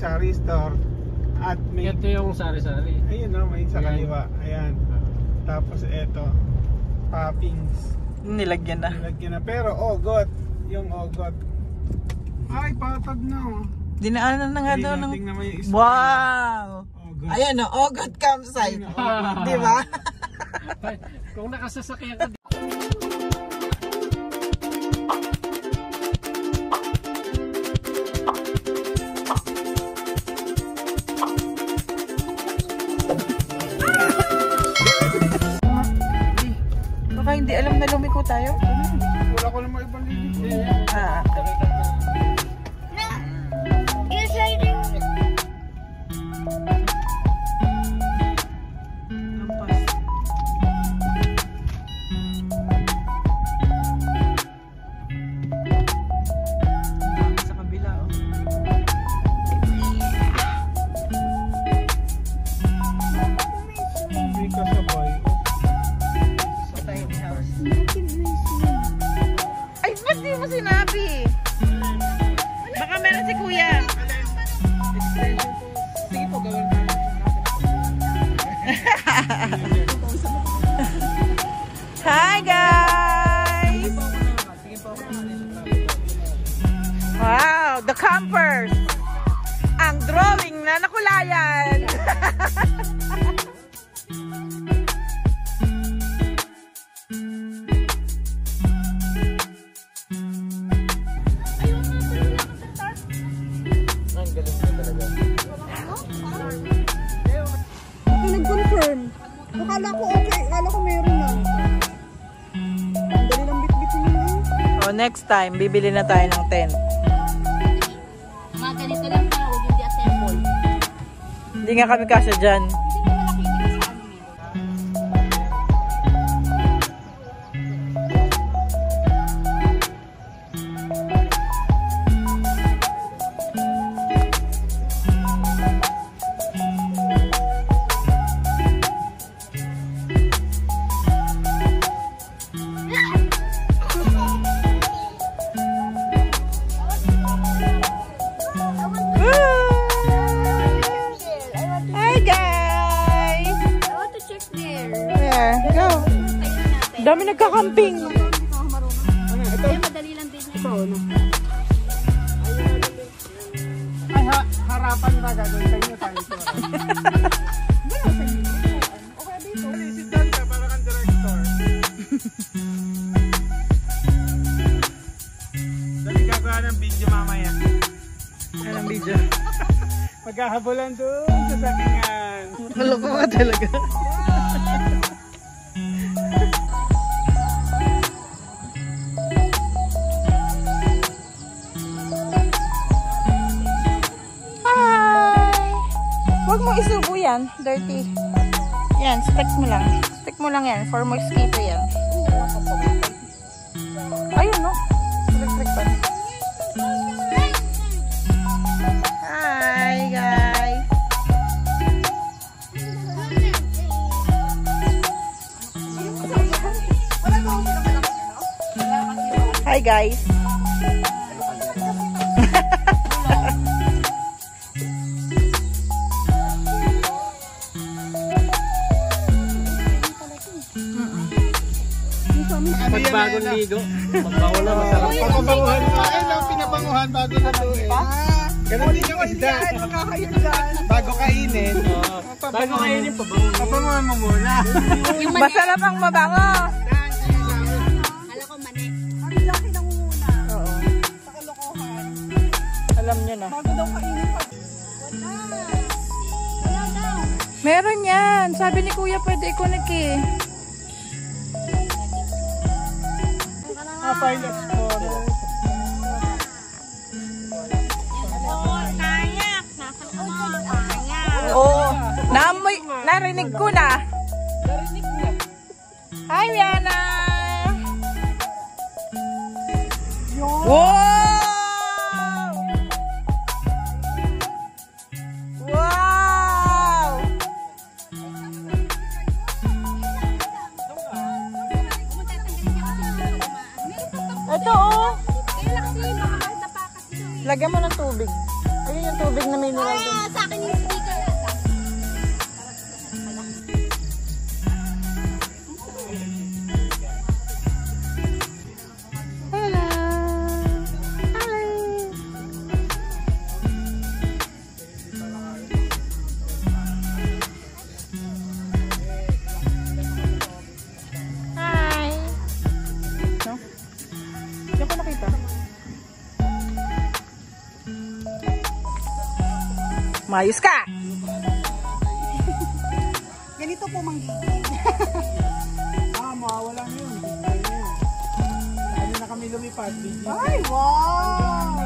sari-sari store. At may... Ito yung sari-sari. Ayun no, may sa kaliwa. Ayan. Tapos ito, toppings. Nilagyan na. Nilagyan na. Pero ogot. Yung ogot. Ay, patag na oh. Dinaanan na nga daw ng... Wow! Ogot. Ayan o, ogot campsite. Di ba? Kung nakasasakyan ka. Baka hindi alam na lumiko tayo? Wala ko naman ibang lilig. Hi guys! Wow, the campers! Ang drawing na nakulayan! Nag-confirm. Akala ko okay. Akala ko meron na. Ang dali lang bit-bitin nila. Oh, next time, bibili na tayo ng tent. Mga ganito lang na, huwag yung di-assemble. Hindi nga kami kasya dyan. Dami nagkakamping. Ay, madali lang din yan. Ay, harapan ba gagawin sa inyo tayo? Okay dito. Sit-down ka para kang director. Dali gagawa ng video mamaya. Anong video? Maghahabulan doon sa sakingan. Maloko ka talaga. Huwag mo isubo yan, dirty. Yan, stick mo lang. Stick mo lang yan, for mosquito yan. Ayun no? Electric pan. Hi guys! Hi guys! Pagbagong ligo. Pagbago na masarap. Papabanguhan pa. Ayun lang, pinabanguhan bago na lutuin. Ganun din yung isda. Bago kainin. Bago kainin, pabanguhan mo muna. Masarap ang mabango! Kala ko mani. Ang laki ng muna. Oo. Sa kalokohan. Alam nyo na. Bago daw kainin pa. Wala daw. Meron yan. Sabi ni Kuya pwede i-connect eh. File Explorer. Oo. Naamoy. Narinig ko na. Hi, Rihanna! Wow! Wow! Ito oh. Kaya lang kasi, baka magtapakas ito eh. Lagyan mo ng tubig. Ayun yung tubig na mineral doon. Sa akin yung speaker. Hello. Hello. Hi. No? Hindi ko nakita. Mayos ka. Ganito po manggigil. Mawawala na yun. Ano na kami lumipad? Ay, wow!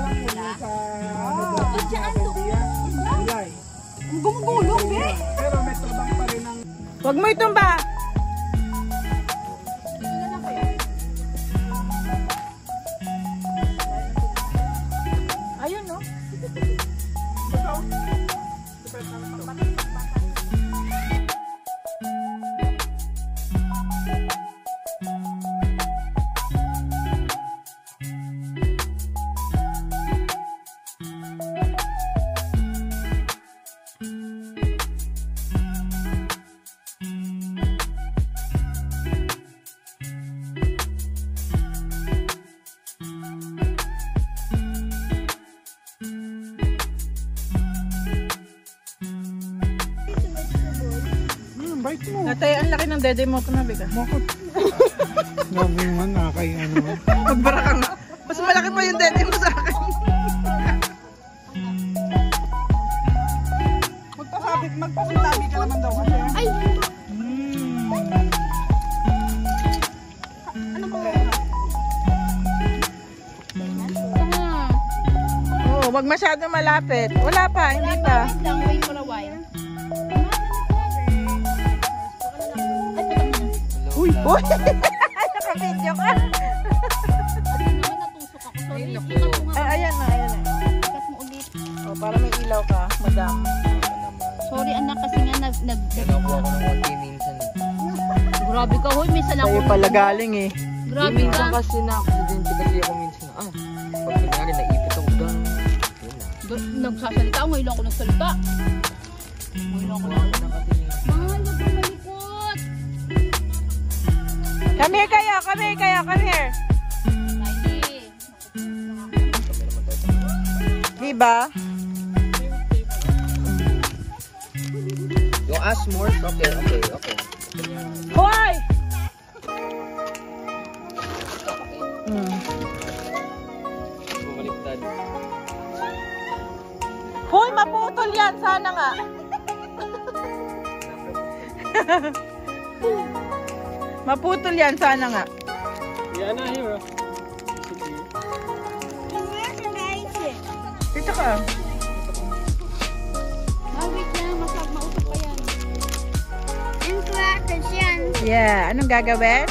Sa July. Ang gumugulong, eh. Pero may tabang pa rin ang Huwag mo itumba. Ayun, no? bite mo. Natay, ang laki ng dede mo. Tumabi ka. Grabe naman, nakakay ano. Magbara ka nga. Mas malaki pa yung dede mo sa akin. Magpasabi ka naman daw kasi. Ay! Oo, wag masyado malapit. Wala pa, hindi pa. Wait lang, wait for a while. Uy! Uy! Naka-video ka. Naman natusok ako. Sorry, sikat mo nga. Ayan na, ayan na. Sikat mo ulit. Oh, para may ilaw ka, madam. Sorry anak, kasi nga Nakuha ko ng konti minsan. Grabe ka, hoy. Minsan ako. Sa'yo pala galing eh. Grabe Minsan ka. kasi na-accidente kasi ako minsan. Pag kunyari naipit ako doon. Yun na. Nagsasalita ako. Ngayon lang ako nagsalita. Ngayon lang ako nagsalita. Mahal, huwag kang malikot. Come here kayo, come here kayo, come here. Miley. Diba? You ask more? Okay. Hoy! Bumaliktad. Hoy, maputol yan. Sana nga. Maputol yan. Sana nga. Yan na, here. Dito ka. Wait lang, mausap pa yan. Yeah. Anong gagawin?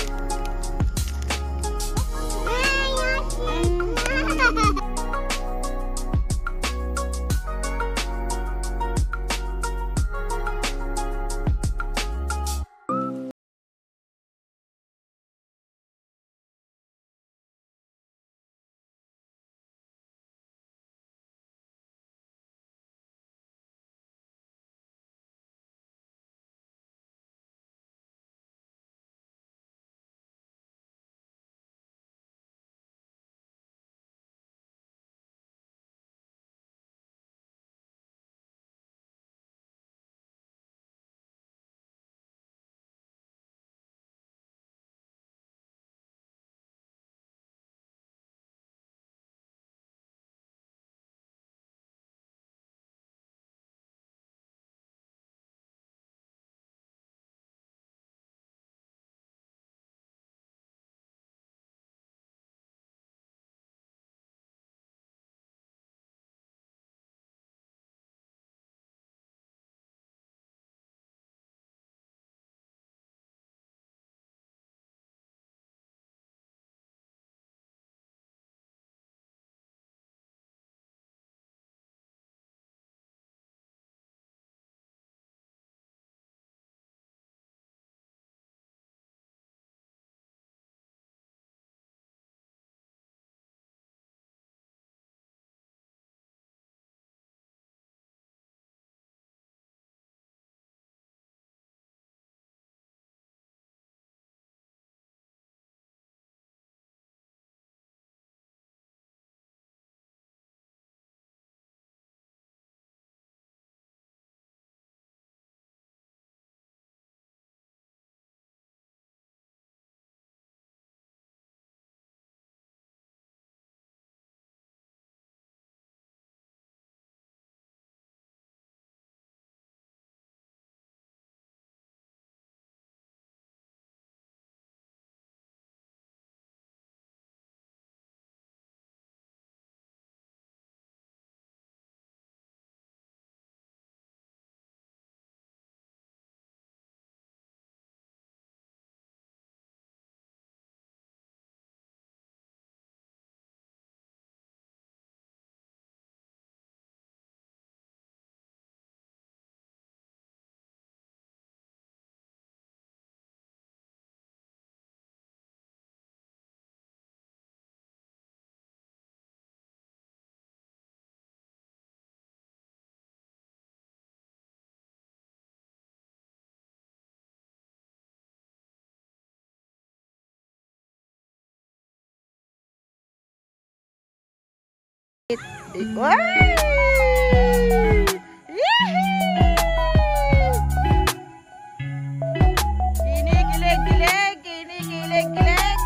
Kinikilig, kilig, kinikilig, kilig.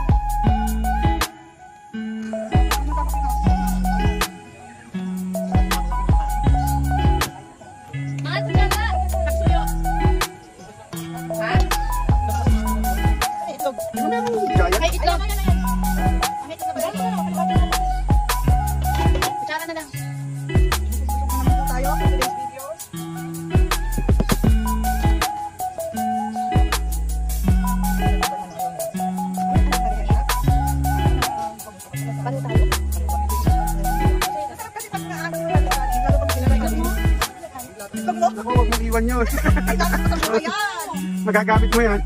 Mahal ko na. Kapsuyo. Ha? Ay, itlog. Ay, itlog na ba yan? Kutsara na lang. Tayo sa today's video. Masarap kasi pag naano mo lang, lalo pag pinalagyan mo. Itlog mo? Ako, huwag mong iwan yun. Ay, dapat mo yan. Magagamit mo yan.